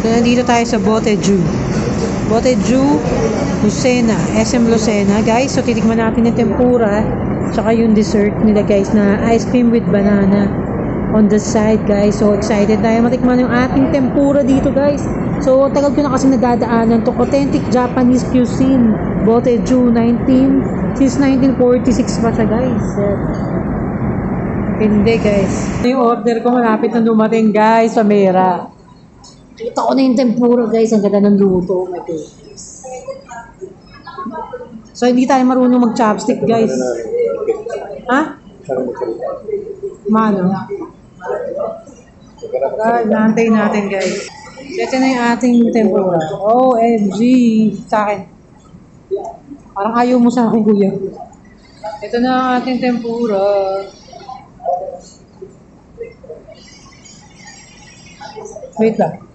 So, nandito tayo sa Boteju. Boteju, Lucena, SM Lucena. Guys, so titikman natin yung tempura. Tsaka yung dessert nila guys na ice cream with banana on the side guys. So excited tayo matikman yung ating tempura dito guys. So tagal ko na kasi nadadaanan to. Authentic Japanese cuisine. Boteju, since 1946 pa siya guys. Hindi guys. Yung order ko malapit na dumating guys sa Mera. Kita ko na yung tempura guys. Ang ganda ng luto. Oh my goodness. So hindi tayo marunong mag-chopstick guys. Ha? Mano? Naantay natin guys. Ito na yung ating tempura. OMG! Sa akin. Parang ayaw mo sa akin kuya. Ito na ang ating tempura. Wait lang.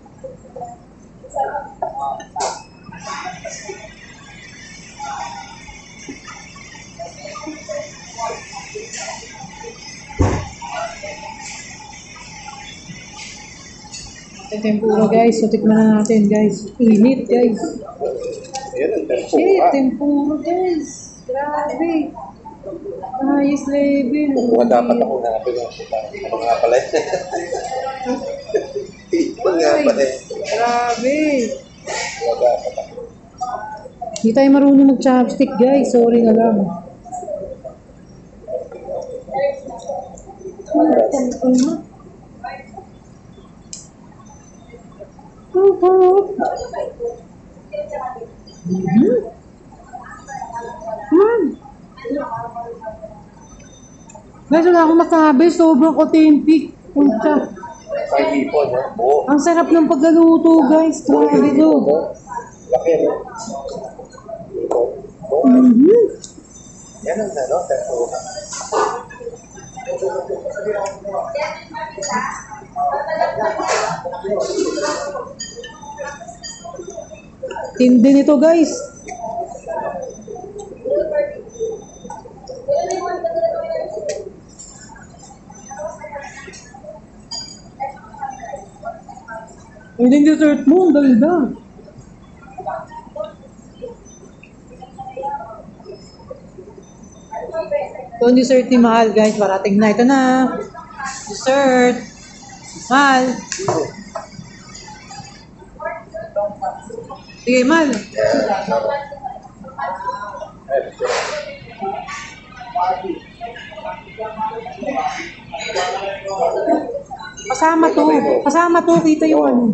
Tempura guys, so tikman na natin guys. Init guys. Shit, tempura guys. Grabe. Ayos level. Kung dapat ako natin ano nga pala ito nga pala grabe. Hindi tayo marunong mag-chopstick guys. Sorry na lang. Guys, wala akong masabi. Sobrang authentic. Punta. Ang sarap ng pagkaluto, guys. Grabe to. Laki, no? Yan ang ano, tempura. Tindi nito, guys. Hindi yung dessert mo, ang ganda. So, yung dessert ni Mahal, guys, parating na. Ito na. Dessert. Mahal. Sige, Mahal. Pasama to. Pasama to. Kita yung ano.